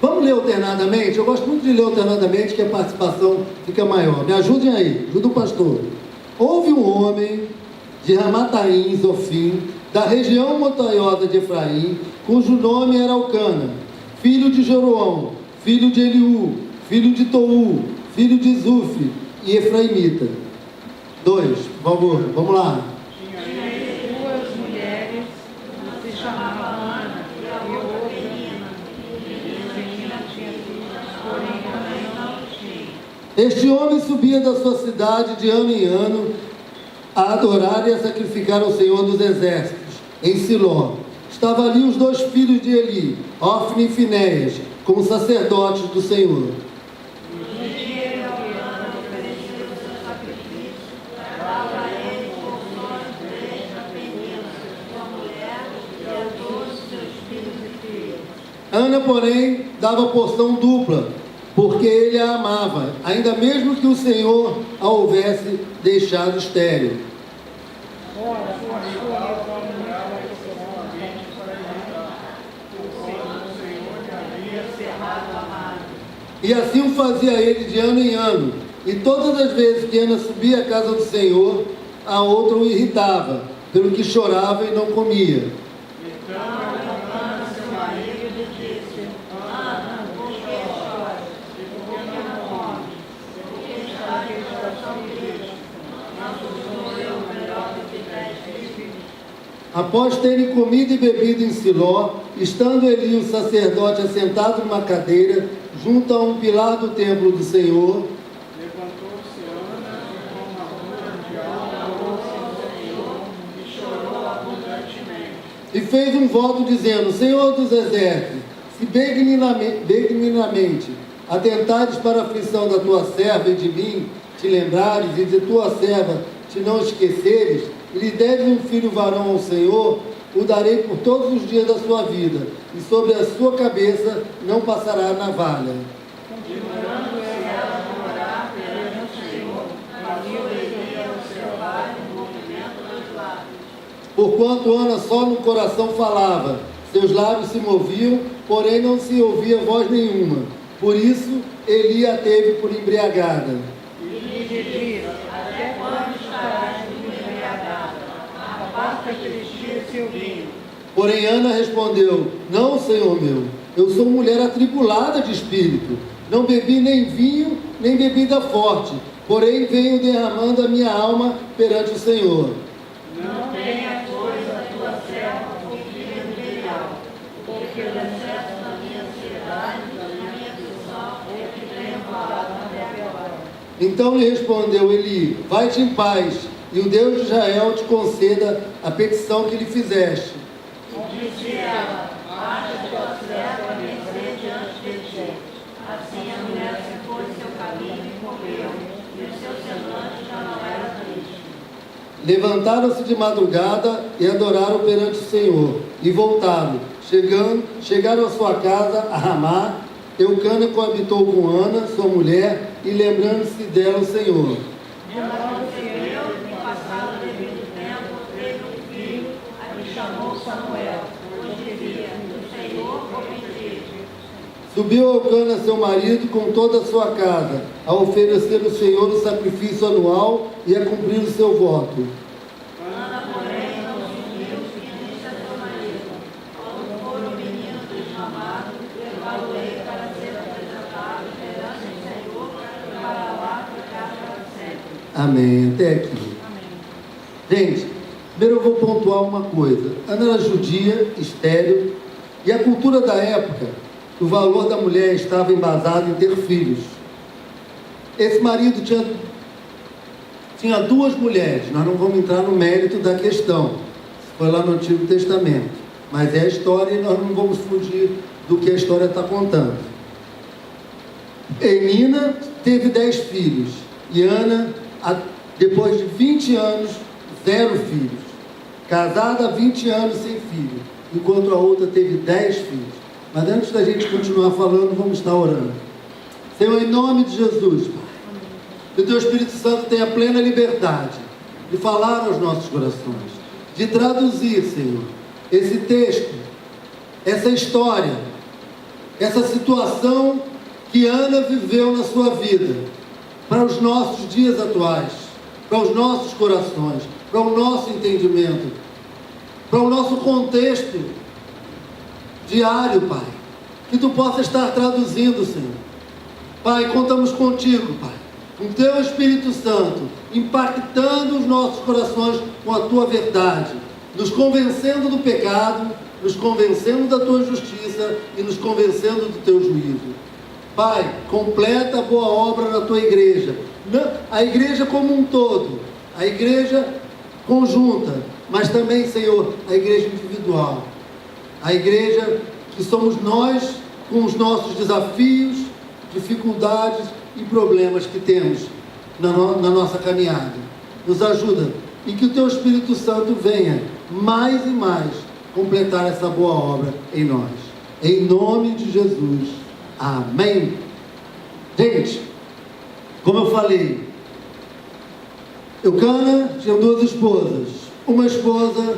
Vamos ler alternadamente? Eu gosto muito de ler alternadamente, que a participação fica maior. Me ajudem aí, ajuda o pastor. Houve um homem de Ramataim, Zofim, da região montanhosa de Efraim, cujo nome era Elcana, filho de Jeroão, filho de Eliú, filho de Tou, filho de Zufi e Efraimita. 2, por favor, vamos lá. Tinha ele duas mulheres, uma se chamava Ana e a outra Penina. Penina tinha filhos, porém Ana não tinha. Este homem subia da sua cidade de ano em ano a adorar e a sacrificar ao Senhor dos Exércitos, em Siló. Estavam ali os 2 filhos de Eli, Ofni e Finéias, como sacerdotes do Senhor. Ana, porém, dava porção dupla, porque ele a amava, ainda mesmo que o Senhor a houvesse deixado estéril. Ora, a sua revolta vai ser o Senhor lhe havia cerrado a mão. E assim o fazia ele de ano em ano. E todas as vezes que Ana subia à casa do Senhor, a outra o irritava, pelo que chorava e não comia. Então Ana, seu marido, lhe disse: Ana, por que choras? E por que não comes? Por que está em coração triste? Não sou eu melhor do que 10 filhos? Após terem comido e bebido em Siló, estando Eli, o sacerdote, assentado numa cadeira, junto a um pilar do templo do Senhor, Levantou-se Ana e com uma rua de alma orou-se ao Senhor e chorou abundantemente. e fez um voto dizendo: Senhor dos Exércitos, se benignamente atentares para a aflição da tua serva e de mim te lembrares, e de tua serva te não esqueceres, e lhe deres um filho varão ao Senhor, o darei por todos os dias da sua vida, e sobre a sua cabeça não passará navalha. Continuando ela a orar perante o Senhor, ouviu ele ao seu pai o movimento dos lábios. Porquanto Ana só no coração falava, seus lábios se moviam, porém não se ouvia voz nenhuma. Por isso Eli a teve por embriagada. E lhe disse: Até quando estarás embriagada? Aparta-te seu vinho. Porém Ana respondeu: Não, Senhor meu, eu sou mulher atribulada de espírito. Não bebi nem vinho, nem bebida forte, porém venho derramando a minha alma perante o Senhor. Não tenha coisa a tua serva por filha de Belial, porque o excesso da minha ansiedade, da minha aflição, é que tenho falado até agora. Então lhe respondeu Eli: Vai-te em paz, e o Deus de Israel te conceda a petição que lhe fizeste. Disse ela: Acha tua serva vencer diante de ti. Assim a mulher se foi seu caminho e morreu, e o seu semblante já não era triste. Levantaram-se de madrugada e adoraram perante o Senhor, e voltaram. Chegaram à sua casa, a Ramá. Eucana coabitou com Ana, sua mulher, e lembrando-se dela o Senhor. De modo que eu, no passado devido tempo, teve um filho, a que chamou Samuel, pois dizia: O Senhor o pediu. Subiu Eucana, seu marido, com toda a sua casa, a oferecer ao Senhor o sacrifício anual e a cumprir o seu voto. Ana, porém, não subiu e disse a seu marido: Quando for o menino desmamado, levá-lo-ei para ser apresentado perante o Senhor e para lá ficar para sempre. Amém. Até aqui. Gente, primeiro eu vou pontuar uma coisa. Ana era judia, estéril, e a cultura da época, o valor da mulher estava embasado em ter filhos. Esse marido tinha 2 mulheres. Nós não vamos entrar no mérito da questão, foi lá no Antigo Testamento, mas é a história e nós não vamos fugir do que a história está contando. Penina teve 10 filhos, e Ana, depois de 20 anos, 0 filhos. Casada há 20 anos sem filho, enquanto a outra teve 10 filhos. Mas antes da gente continuar falando, vamos estar orando. Senhor, em nome de Jesus, Pai, que o Teu Espírito Santo tenha plena liberdade de falar aos nossos corações, de traduzir, Senhor, esse texto, essa história, essa situação que Ana viveu na sua vida, para os nossos dias atuais, para os nossos corações, para o nosso entendimento, para o nosso contexto diário, Pai. Que Tu possa estar traduzindo, Senhor. Pai, contamos contigo, Pai, com o Teu Espírito Santo, impactando os nossos corações com a Tua verdade, nos convencendo do pecado, nos convencendo da Tua justiça e nos convencendo do Teu juízo. Pai, completa a boa obra na Tua igreja, a igreja como um todo, a igreja conjunta, mas também, Senhor, a igreja individual, a igreja que somos nós, com os nossos desafios, dificuldades e problemas que temos na nossa caminhada. Nos ajuda e que o Teu Espírito Santo venha mais e mais completar essa boa obra em nós. Em nome de Jesus. Amém. Gente, como eu falei, Eucana tinha 2 esposas. Uma esposa,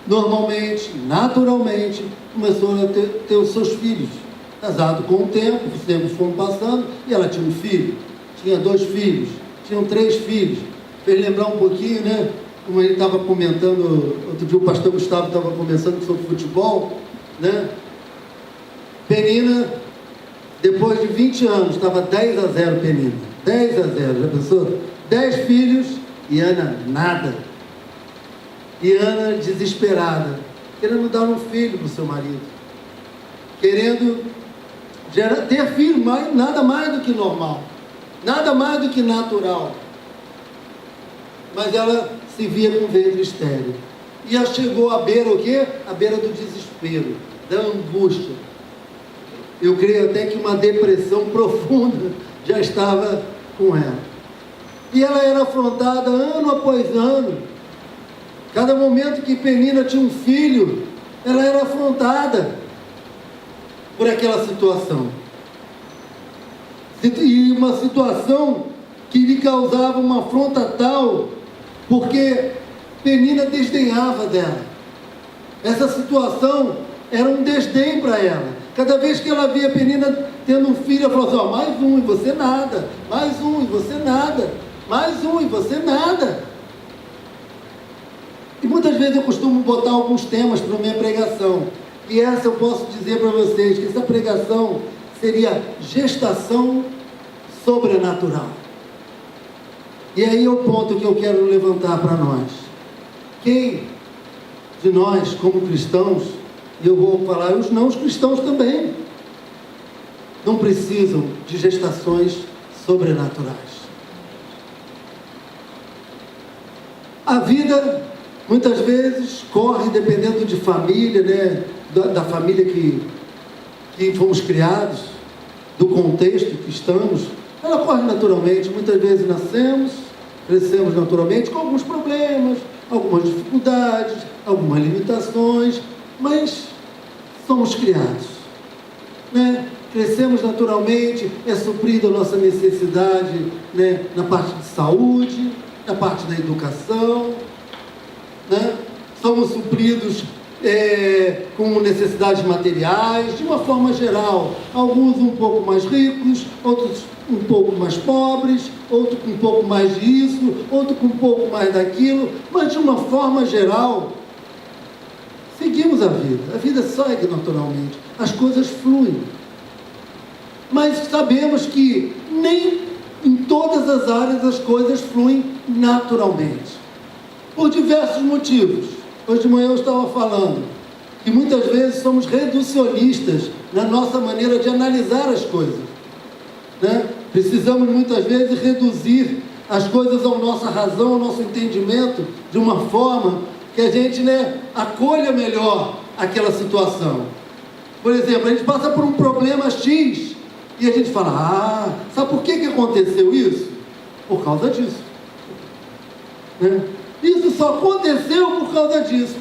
normalmente, naturalmente, começou a ter os seus filhos. Casado com o tempo, os tempos foram passando, e ela tinha um filho, tinha 2 filhos, tinham 3 filhos. Fez lembrar um pouquinho, né? Como ele estava comentando, outro dia o pastor Gustavo estava conversando sobre futebol, né? Penina, depois de 20 anos, estava 10-0 Penina. 10-0, já pensou? 10 filhos e Ana nada. E Ana desesperada, querendo dar um filho para o seu marido, querendo ter filho, mas nada mais do que normal, nada mais do que natural. Mas ela se via com ventre estéril. E já chegou à beira o quê? À beira do desespero, da angústia. Eu creio até que uma depressão profunda já estava com ela. E ela era afrontada ano após ano. Cada momento que Penina tinha um filho, ela era afrontada por aquela situação. E uma situação que lhe causava uma afronta tal, porque Penina desdenhava dela. Essa situação era um desdém para ela. Cada vez que ela via Penina tendo um filho, ela falou assim: ó, mais um e você nada, mais um e você nada, mais um e você nada. E muitas vezes eu costumo botar alguns temas para a minha pregação. E essa eu posso dizer para vocês, que essa pregação seria gestação sobrenatural. E aí é o ponto que eu quero levantar para nós. Quem de nós, como cristãos, e eu vou falar os não cristãos também, não precisam de gestações sobrenaturais? A vida, muitas vezes, corre dependendo de família, né? Da família que fomos criados, do contexto que estamos. Ela corre naturalmente. Muitas vezes nascemos, crescemos naturalmente com alguns problemas, algumas dificuldades, algumas limitações, mas somos criados, né? Crescemos naturalmente, é suprida a nossa necessidade, né? Na parte de saúde, na parte da educação, né? Somos supridos com necessidades materiais, de uma forma geral, alguns um pouco mais ricos, outros um pouco mais pobres, outro com um pouco mais disso, outro com um pouco mais daquilo, mas de uma forma geral, seguimos a vida segue naturalmente, as coisas fluem, mas sabemos que nem em todas as áreas as coisas fluem naturalmente, por diversos motivos. Hoje de manhã eu estava falando que muitas vezes somos reducionistas na nossa maneira de analisar as coisas, né? Precisamos muitas vezes reduzir as coisas à nossa razão, ao nosso entendimento, de uma forma que a gente, né, acolha melhor aquela situação. Por exemplo, a gente passa por um problema X e a gente fala: sabe por que aconteceu isso? Por causa disso, né? Isso só aconteceu por causa disso.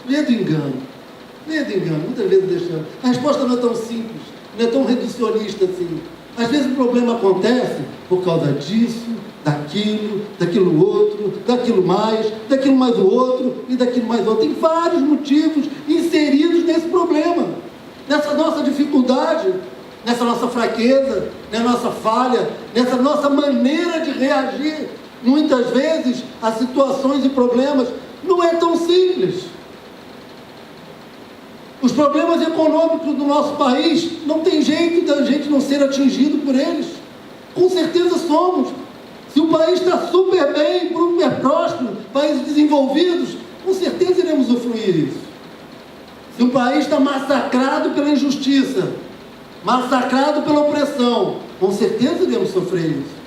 Medo e engano. Muitas vezes deixamos. A resposta não é tão simples, não é tão reducionista assim. Às vezes o problema acontece por causa disso, daquilo outro, daquilo mais o outro e daquilo mais outro. Tem vários motivos inseridos nesse problema, nessa nossa dificuldade, nessa nossa fraqueza, nessa nossa falha, nessa nossa maneira de reagir, muitas vezes, a situações e problemas. Não é tão simples. Os problemas econômicos do nosso país, não tem jeito da gente não ser atingido por eles. Com certeza somos. Se o país está super bem, super próspero, países desenvolvidos, com certeza iremos usufruir isso. Se o país está massacrado pela injustiça, massacrado pela opressão, com certeza iremos sofrer isso.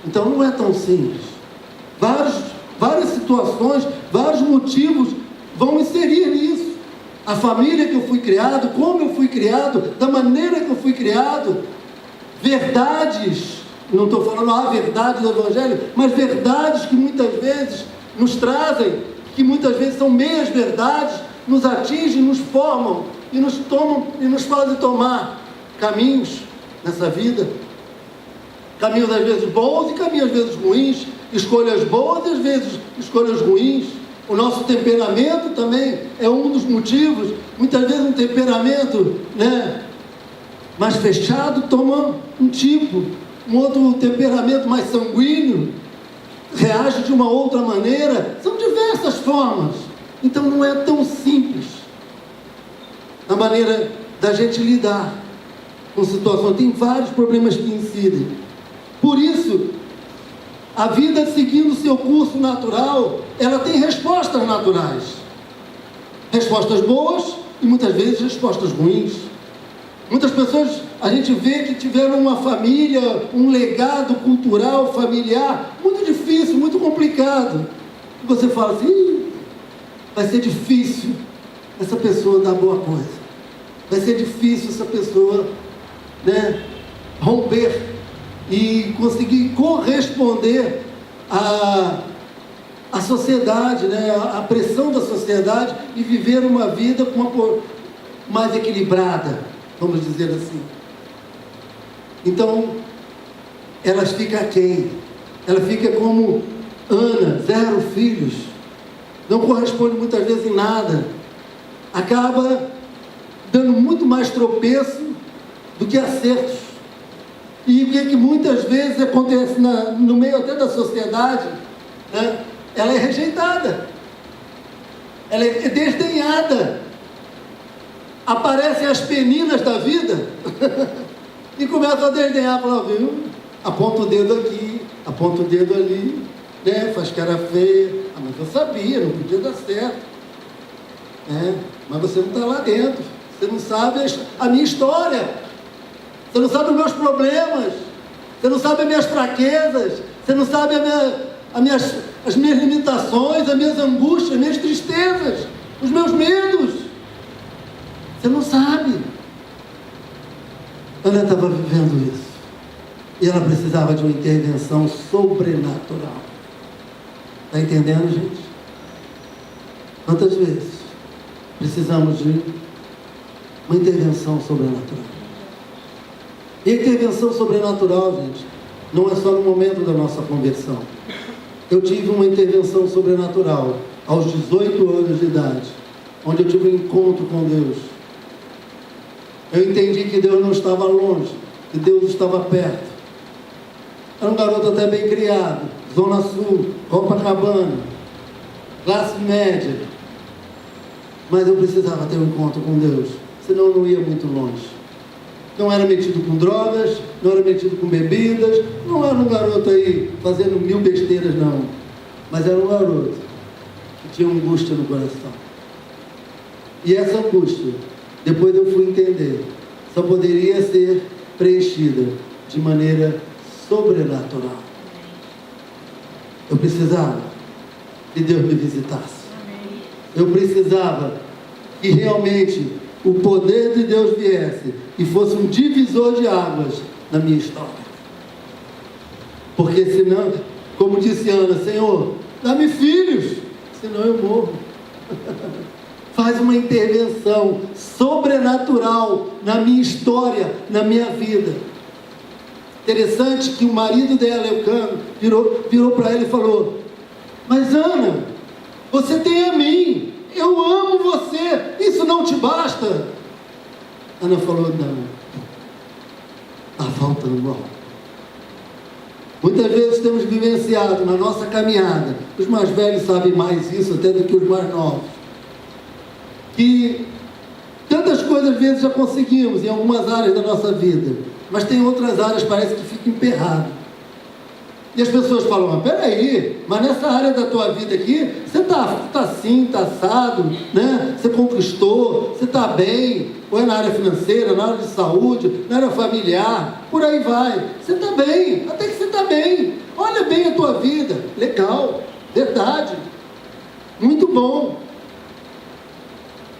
Então não é tão simples. Várias situações, vários motivos vão inserir nisso. A família que eu fui criado, como eu fui criado, da maneira que eu fui criado, verdades, não estou falando a verdade do Evangelho, mas verdades que muitas vezes nos trazem, que muitas vezes são meias verdades, nos atingem, nos formam e nos fazem tomar caminhos nessa vida, caminhos às vezes bons e caminhos às vezes ruins, escolhas boas e às vezes escolhas ruins. O nosso temperamento também é um dos motivos. Muitas vezes um temperamento, mais fechado toma um tipo, um outro temperamento mais sanguíneo reage de uma outra maneira. São diversas formas. Então não é tão simples a maneira da gente lidar com situações. Tem vários problemas que incidem. Por isso, a vida seguindo o seu curso natural, ela tem respostas naturais. Respostas boas e muitas vezes respostas ruins. Muitas pessoas, a gente vê que tiveram uma família, um legado cultural, familiar, muito difícil, muito complicado. E você fala assim, vai ser difícil essa pessoa dar boa coisa. Vai ser difícil essa pessoa, romper e conseguir corresponder à sociedade, à pressão da sociedade e viver uma vida mais equilibrada, vamos dizer assim. Então, elas ficam aquém. Ela fica como Ana, 0 filhos. Não corresponde muitas vezes em nada. Acaba dando muito mais tropeço do que acertos. E o que muitas vezes acontece no meio até da sociedade, ela é rejeitada, ela é desdenhada. Aparecem as peninas da vida e começam a desdenhar, falar, viu? Aponta o dedo aqui, aponta o dedo ali, faz cara feia. Mas eu sabia, não podia dar certo. Mas você não está lá dentro, você não sabe a minha história. Você não sabe os meus problemas, você não sabe as minhas fraquezas, você não sabe as minhas limitações, as minhas angústias, as minhas tristezas, os meus medos. Você não sabe. Ana estava vivendo isso. E ela precisava de uma intervenção sobrenatural. Está entendendo, gente? Quantas vezes precisamos de uma intervenção sobrenatural? E a intervenção sobrenatural, gente, não é só no momento da nossa conversão. Eu tive uma intervenção sobrenatural aos 18 anos de idade, onde eu tive um encontro com Deus. Eu entendi que Deus não estava longe, que Deus estava perto. Era um garoto até bem criado, Zona Sul, Copacabana, classe média. Mas eu precisava ter um encontro com Deus, senão eu não ia muito longe. Não era metido com drogas, não era metido com bebidas, não era um garoto aí fazendo 1000 besteiras, não. Mas era um garoto que tinha angústia no coração. E essa angústia, depois eu fui entender, só poderia ser preenchida de maneira sobrenatural. Eu precisava que Deus me visitasse. Eu precisava que realmente o poder de Deus viesse e fosse um divisor de águas na minha história. Porque senão, como disse Ana, Senhor, dá-me filhos, senão eu morro. Faz uma intervenção sobrenatural na minha história, na minha vida. Interessante que o marido dela, Eucano, virou para ela e falou, mas Ana, você tem a mim, eu amo você, isso não te basta? Ana falou, não, está faltando algo. Muitas vezes temos vivenciado na nossa caminhada, os mais velhos sabem mais isso até do que os mais novos, que tantas coisas às vezes já conseguimos em algumas áreas da nossa vida, mas tem outras áreas que parece que fica emperrado. E as pessoas falam, mas peraí, mas nessa área da tua vida aqui, você está assim, está assado, né? Você conquistou, você está bem, ou é na área financeira, na área de saúde, na área familiar, por aí vai. Você está bem, até que você está bem. Olha bem a tua vida, legal, verdade, muito bom.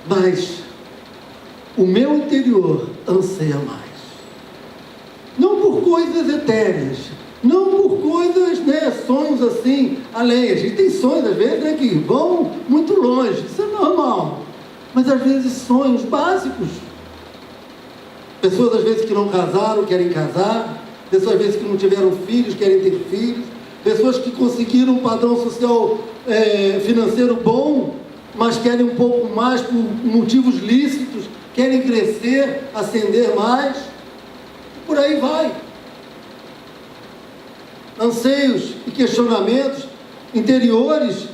Mas o meu interior anseia mais. Não por coisas etéreas, não por coisas, né, sonhos assim, além. A gente tem sonhos às vezes, né, que vão muito longe, isso é normal. Mas às vezes sonhos básicos. Pessoas às vezes que não casaram, querem casar. Pessoas às vezes que não tiveram filhos, querem ter filhos. Pessoas que conseguiram um padrão social financeiro bom, mas querem um pouco mais por motivos lícitos, querem crescer, ascender mais. Por aí vai. Anseios e questionamentos interiores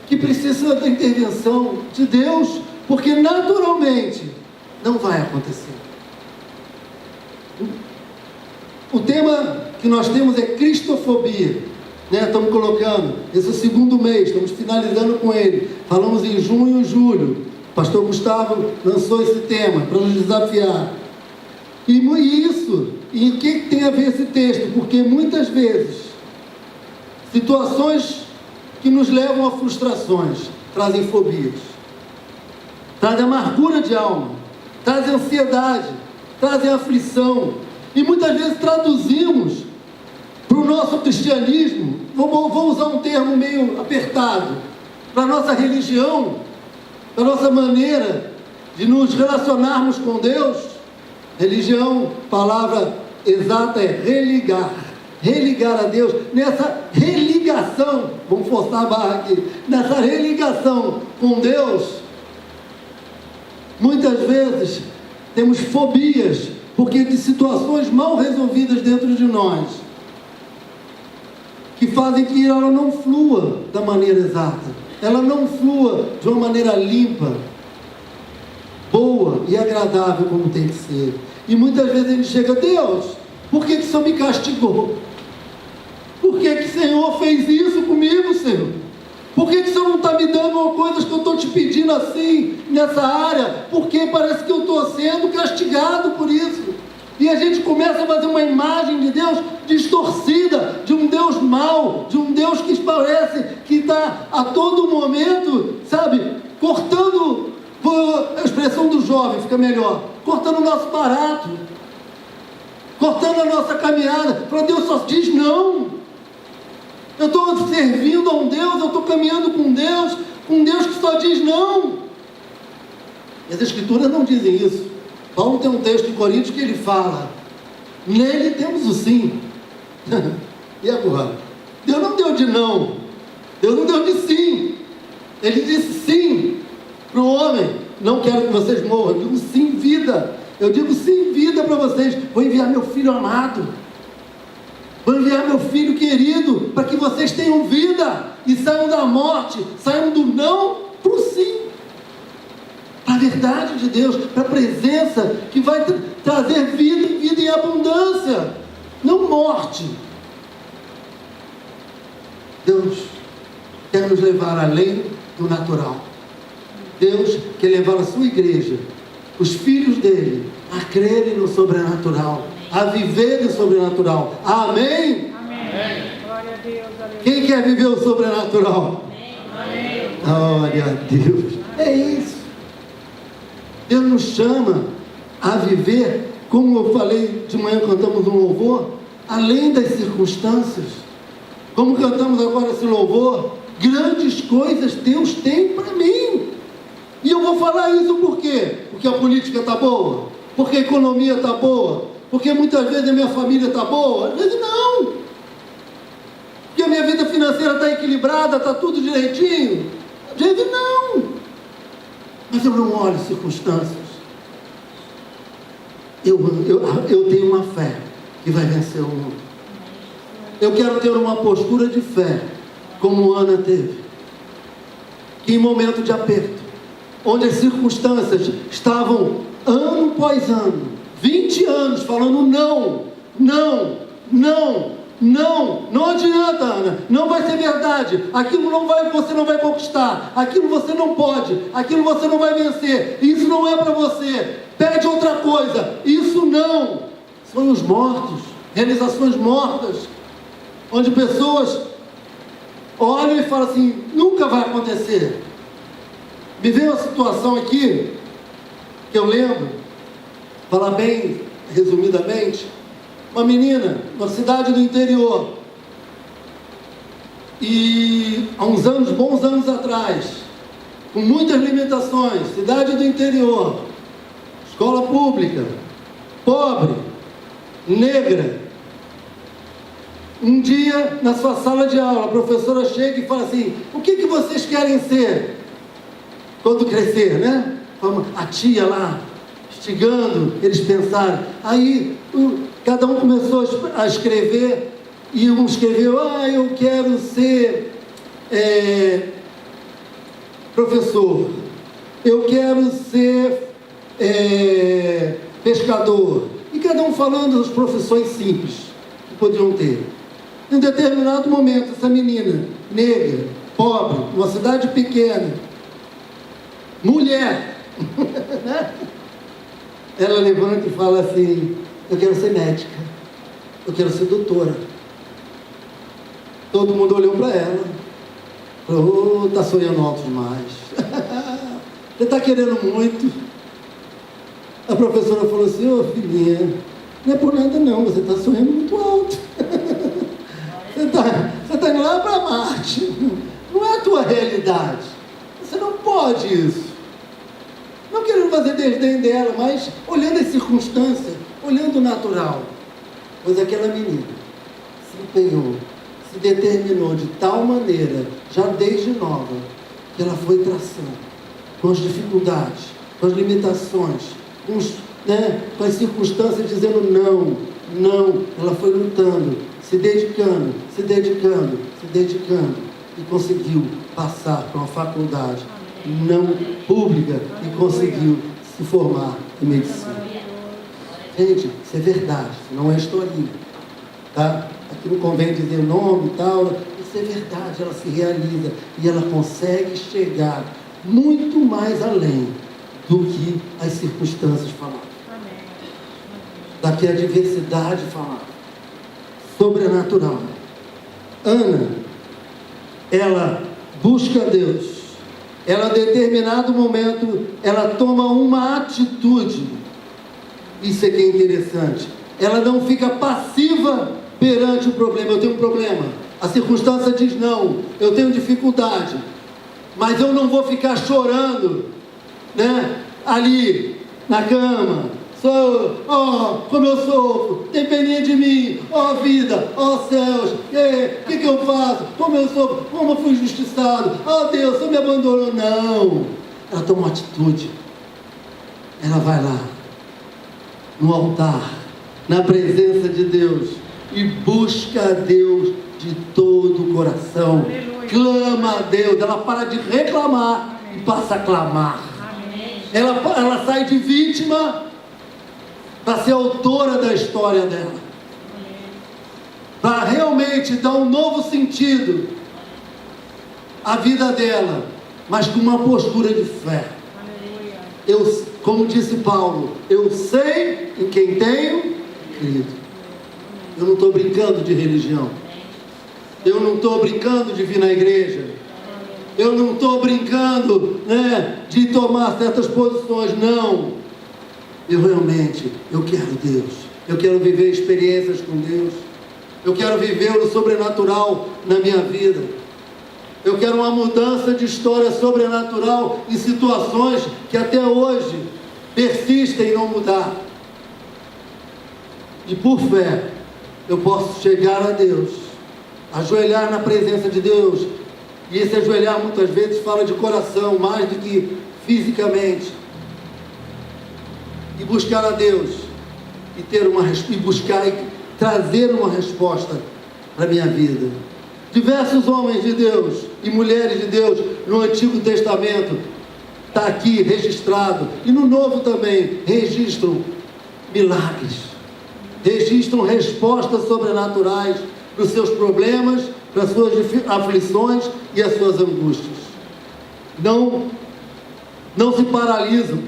que precisam da intervenção de Deus, porque naturalmente não vai acontecer. O tema que nós temos é cristofobia, né? Estamos colocando, esse é o segundo mês, estamos finalizando com ele, falamos em junho e julho, o pastor Gustavo lançou esse tema para nos desafiar. E o que tem a ver esse texto? Porque muitas vezes situações que nos levam a frustrações trazem fobias, trazem amargura de alma, trazem ansiedade, trazem aflição, e muitas vezes traduzimos para o nosso cristianismo, vou usar um termo meio apertado, para a nossa religião, para a nossa maneira de nos relacionarmos com Deus. Religião, palavra exata é religar a Deus. Nessa religação, vamos forçar a barra aqui, nessa religação com Deus, muitas vezes temos fobias, porque de situações mal resolvidas dentro de nós, que fazem que ela não flua da maneira exata, ela não flua de uma maneira limpa, boa e agradável como tem que ser. E muitas vezes a gente chega, Deus, por que o Senhor me castigou? Por que o Senhor fez isso comigo, Senhor? Por que o Senhor não está me dando coisas que eu estou te pedindo assim, nessa área? Porque parece que eu estou sendo castigado por isso. E a gente começa a fazer uma imagem de Deus distorcida, de um Deus mau, de um Deus que parece que está a todo momento, sabe, cortando, a expressão do jovem fica melhor, cortando o nosso barato, cortando a nossa caminhada. Para Deus só diz não. Eu estou servindo a um Deus, eu estou caminhando com Deus que só diz não. E as Escrituras não dizem isso. Paulo tem um texto em Coríntios que ele fala, nele temos o sim. E agora? Deus não deu de não, Deus não deu de sim. Ele disse sim para o homem, não quero que vocês morram, eu digo sim vida, eu digo sim vida para vocês, vou enviar meu filho amado, vou enviar meu filho querido, para que vocês tenham vida, e saiam da morte, saiam do não para o sim, para a verdade de Deus, para a presença que vai trazer vida, vida em abundância, não morte. Deus quer nos levar além do natural. Deus quer levar a sua igreja, os filhos dele, a crerem no sobrenatural, a viver no sobrenatural. Amém? Amém. Glória a Deus. Aleluia. Quem quer viver o sobrenatural? Amém. Glória a Deus. É isso. Deus nos chama a viver, como eu falei de manhã, cantamos um louvor, além das circunstâncias. Como cantamos agora esse louvor, grandes coisas Deus tem para mim. E eu vou falar isso por quê? Porque a política está boa? Porque a economia está boa? Porque muitas vezes a minha família está boa? Às vezes não. Porque a minha vida financeira está equilibrada, está tudo direitinho? Às vezes não. Mas eu não olho circunstâncias. eu tenho uma fé que vai vencer o mundo. Eu quero ter uma postura de fé, como Ana teve, que em momento de aperto, onde as circunstâncias estavam ano após ano, 20 anos falando não, não, não, não, não adianta, Ana, não vai ser verdade, aquilo você não vai conquistar, aquilo você não pode, aquilo você não vai vencer, isso não é para você, pede outra coisa, isso não. Sonhos mortos, realizações mortas, onde pessoas olham e falam assim, nunca vai acontecer. Me veio uma situação aqui, que eu lembro, falar bem resumidamente, uma menina, numa cidade do interior, e há uns anos, bons anos atrás, com muitas limitações, cidade do interior, escola pública, pobre, negra. Um dia, na sua sala de aula, a professora chega e fala assim, o que vocês querem ser quando crescer, né? A tia lá, instigando eles pensaram. Aí, cada um começou a escrever, e um escreveu, eu quero ser professor, eu quero ser pescador, e cada um falando das profissões simples que podiam ter. Em um determinado momento, essa menina negra, pobre, uma cidade pequena, mulher, ela levanta e fala assim, eu quero ser médica, eu quero ser doutora. Todo mundo olhou para ela, falou, está sonhando alto demais, você está querendo muito. A professora falou assim, filhinha, não é por nada não, você está sonhando muito alto. Você está indo lá para Marte, não é a tua realidade, você não pode isso. Não querendo fazer desdém dela, mas olhando as circunstâncias, olhando o natural. Pois aquela menina se empenhou, se determinou de tal maneira, já desde nova, que ela foi traçando, com as dificuldades, com as limitações, com as circunstâncias dizendo não, ela foi lutando, se dedicando, e conseguiu passar para uma faculdade não pública e conseguiu se formar em medicina. Gente, isso é verdade, não é historinha, tá? Aqui não convém dizer nome e tal, isso é verdade, ela se realiza e ela consegue chegar muito mais além do que as circunstâncias falavam, da que a diversidade falava, sobrenatural. Ana, ela busca Deus, ela, em determinado momento, ela toma uma atitude. Isso é que é interessante. Ela não fica passiva perante o problema. Eu tenho um problema, a circunstância diz não, eu tenho dificuldade, mas eu não vou ficar chorando, né? Ali, na cama, como eu sofro, tem peninha de mim, vida, céus, o que eu faço, como eu sofro, como eu fui injustiçado, Deus, você me abandonou. Não, ela toma uma atitude, ela vai lá, no altar, na presença de Deus, e busca a Deus de todo o coração. Aleluia. Clama a Deus, ela para de reclamar. Amém. E passa a clamar. Ela sai de vítima para ser autora da história dela, para realmente dar um novo sentido à vida dela, mas com uma postura de fé. Como disse Paulo, eu sei em quem tenho crido. Eu não estou brincando de religião, eu não estou brincando de vir na igreja, eu não estou brincando, de tomar certas posições, não. Eu quero Deus, eu quero viver experiências com Deus, eu quero viver o sobrenatural na minha vida, eu quero uma mudança de história sobrenatural em situações que até hoje persistem em não mudar. E por fé, eu posso chegar a Deus, ajoelhar na presença de Deus, e esse ajoelhar muitas vezes fala de coração, mais do que fisicamente, e buscar a Deus, e buscar e trazer uma resposta para a minha vida. Diversos homens de Deus e mulheres de Deus no Antigo Testamento, está aqui registrado, e no Novo também, registram milagres, registram respostas sobrenaturais para os seus problemas, para as suas aflições e as suas angústias. Não se paralisam,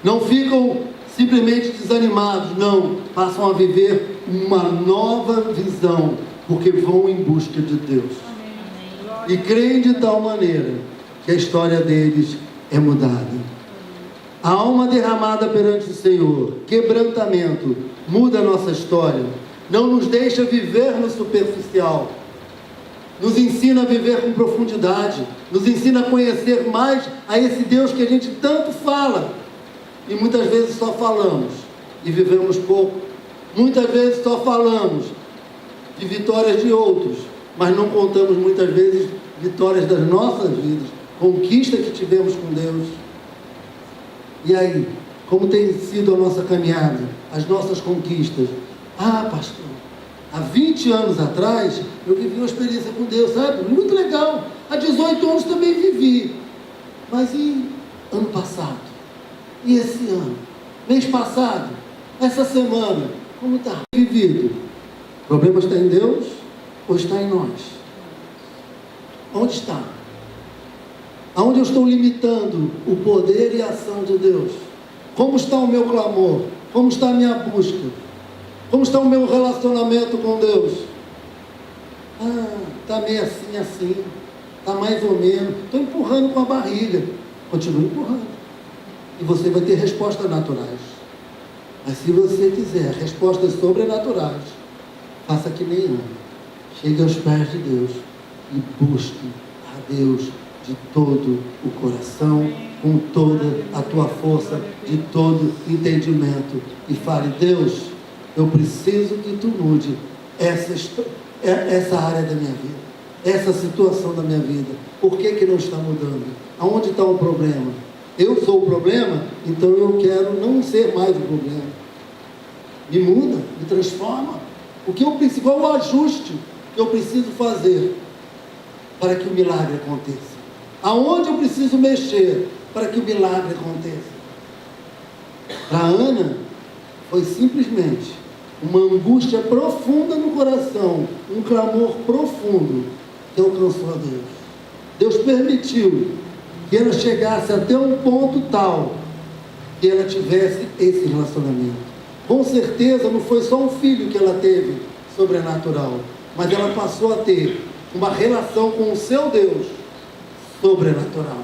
não ficam simplesmente desanimados, não, passam a viver uma nova visão, porque vão em busca de Deus. E creem de tal maneira que a história deles é mudada. A alma derramada perante o Senhor, quebrantamento, muda a nossa história, não nos deixa viver no superficial, nos ensina a viver com profundidade, nos ensina a conhecer mais a esse Deus que a gente tanto fala, e muitas vezes só falamos, e vivemos pouco. Muitas vezes só falamos de vitórias de outros, mas não contamos muitas vezes vitórias das nossas vidas, conquista que tivemos com Deus. E aí, como tem sido a nossa caminhada, as nossas conquistas? Ah, pastor, há 20 anos atrás, eu vivi uma experiência com Deus, sabe? Muito legal. Há 18 anos também vivi. Mas e ano passado? E esse ano? Mês passado? Essa semana? Como está vivido? O problema está em Deus ou está em nós? Onde está? Aonde eu estou limitando o poder e a ação de Deus? Como está o meu clamor? Como está a minha busca? Como está o meu relacionamento com Deus? Está meio assim, está mais ou menos, estou empurrando com a barriga. Continue empurrando. E você vai ter respostas naturais. Mas se você quiser respostas sobrenaturais, faça que nem Ana. Chegue aos pés de Deus e busque a Deus de todo o coração, com toda a tua força, de todo entendimento. E fale: Deus, eu preciso que tu mude essa área da minha vida, essa situação da minha vida. Por que não está mudando? Aonde está o problema? Eu sou o problema, então eu quero não ser mais o problema. Me muda, me transforma. Qual o ajuste que eu preciso fazer para que o milagre aconteça? Aonde eu preciso mexer para que o milagre aconteça? Para Ana, foi simplesmente uma angústia profunda no coração, um clamor profundo que alcançou a Deus. Deus permitiu que ela chegasse até um ponto tal que ela tivesse esse relacionamento. Com certeza não foi só um filho que ela teve sobrenatural, mas ela passou a ter uma relação com o seu Deus sobrenatural.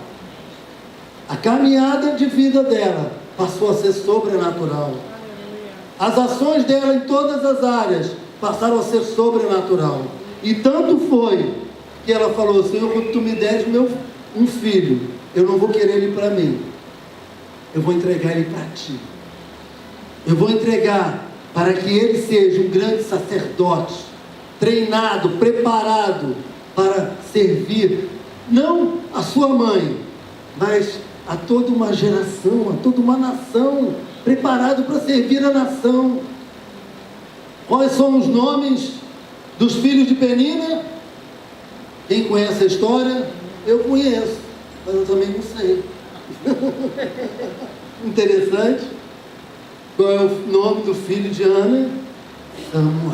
A caminhada de vida dela passou a ser sobrenatural. As ações dela em todas as áreas passaram a ser sobrenatural. E tanto foi que ela falou: Senhor, quando tu me deres um filho, eu não vou querer ele para mim, eu vou entregar ele para ti. Eu vou entregar para que ele seja um grande sacerdote, treinado, preparado para servir, não a sua mãe, mas a toda uma geração, a toda uma nação, preparado para servir a nação. Quais são os nomes dos filhos de Penina? Quem conhece a história? Eu conheço, mas eu também não sei. Interessante. Qual é o nome do filho de Ana? Samuel,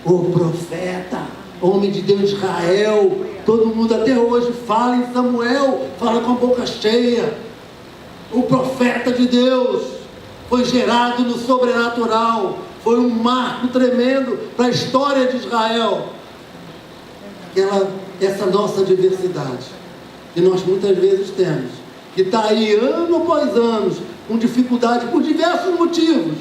o profeta, homem de Deus de Israel. Todo mundo até hoje fala em Samuel, fala com a boca cheia. O profeta de Deus foi gerado no sobrenatural, foi um marco tremendo para a história de Israel. Essa nossa diversidade, que nós muitas vezes temos, que está aí ano após ano, com dificuldade, por diversos motivos.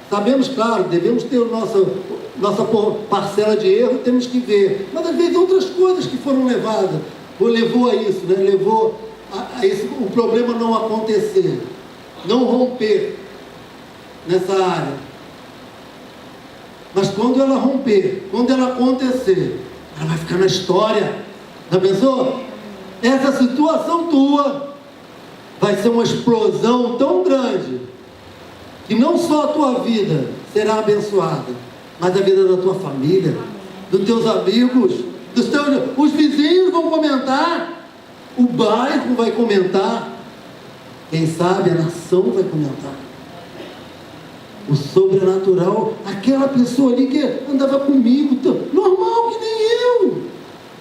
Sabemos, claro, devemos ter nossa parcela de erro, temos que ver, mas às vezes outras coisas que foram levadas, levou a isso, né? Levou a o problema não acontecer, não romper nessa área. Mas quando ela romper, quando ela acontecer, ela vai ficar na história. Já pensou? Essa situação tua vai ser uma explosão tão grande que não só a tua vida será abençoada, mas a vida da tua família, dos teus amigos, os vizinhos vão comentar, o bairro vai comentar, quem sabe a nação vai comentar. O sobrenatural, aquela pessoa ali que andava comigo, normal que nem eu,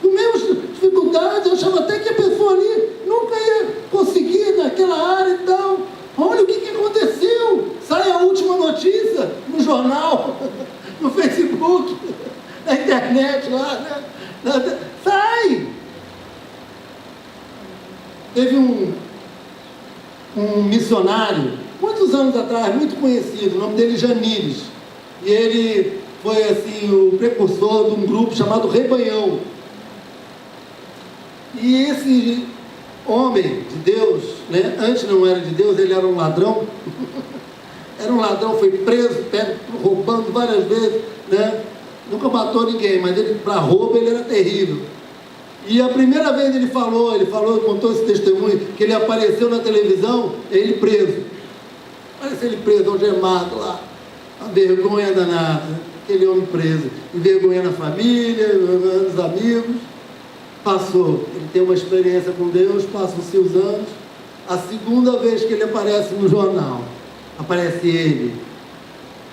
com meus dificuldades, eu achava até que a pessoa ali nunca ia conseguir naquela área e tal. Olha o que aconteceu, sai a última notícia no jornal, no Facebook, na internet lá, né? Sai! Teve um missionário, muitos anos atrás, muito conhecido, o nome dele é Janires, e ele foi assim o precursor de um grupo chamado Rebanhão. E esse homem de Deus, né, antes não era de Deus, ele era um ladrão, era um ladrão, foi preso, roubando várias vezes, né? Nunca matou ninguém, mas ele, para roubo, ele era terrível. E a primeira vez ele contou esse testemunho, que ele apareceu na televisão, ele preso. Apareceu ele preso, algemado lá, a vergonha danada, aquele homem preso, envergonhando a família, envergonhando os amigos. Passou, ele tem uma experiência com Deus, passam-se os anos. A segunda vez que ele aparece no jornal, aparece ele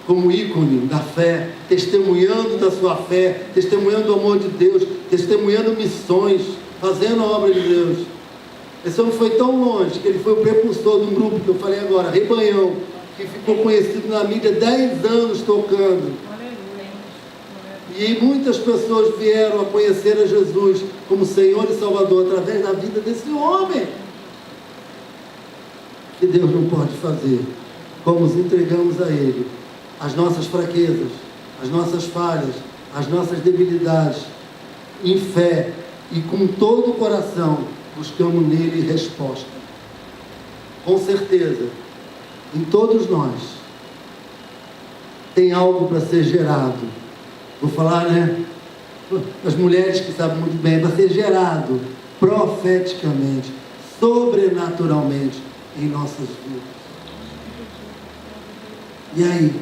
como ícone da fé, testemunhando da sua fé, testemunhando o amor de Deus, testemunhando missões, fazendo a obra de Deus. Esse homem foi tão longe que ele foi o precursor de um grupo que eu falei agora, Rebanhão, que ficou conhecido na mídia 10 anos tocando. E muitas pessoas vieram a conhecer a Jesus como Senhor e Salvador através da vida desse homem. Que Deus não pode fazer, como nos entregamos a Ele as nossas fraquezas, as nossas falhas, as nossas debilidades, em fé e com todo o coração, buscamos nele resposta. Com certeza, em todos nós, tem algo para ser gerado. Vou falar, né? As mulheres que sabem muito bem, para ser gerado profeticamente, sobrenaturalmente em nossas vidas. E aí?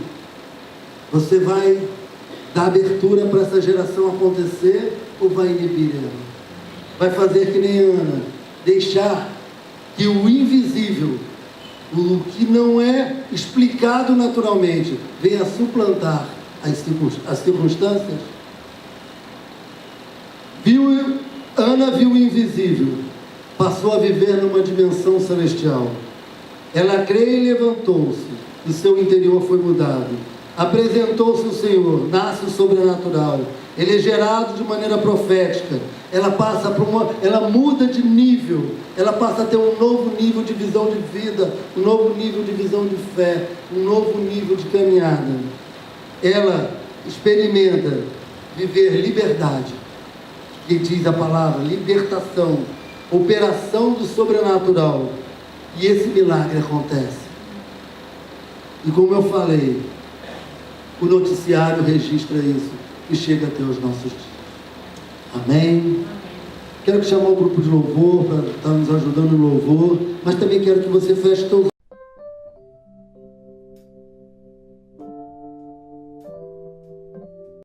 Você vai dar abertura para essa geração acontecer ou vai inibir ela? Vai fazer que nem Ana, deixar que o invisível, o que não é explicado naturalmente, venha suplantar as circunstâncias? Ana viu o invisível, passou a viver numa dimensão celestial. Ela creu e levantou-se, e seu interior foi mudado. Apresentou-se o Senhor, nasce o sobrenatural. Ele é gerado de maneira profética. Ela passa ela muda de nível. Ela passa a ter um novo nível de visão de vida, um novo nível de visão de fé, um novo nível de caminhada. Ela experimenta viver liberdade, que diz a palavra, libertação, operação do sobrenatural. E esse milagre acontece. E como eu falei, o noticiário registra isso e chega até os nossos dias. Amém? Quero chamar o grupo de louvor para estar nos ajudando no louvor, mas também quero que você feche todos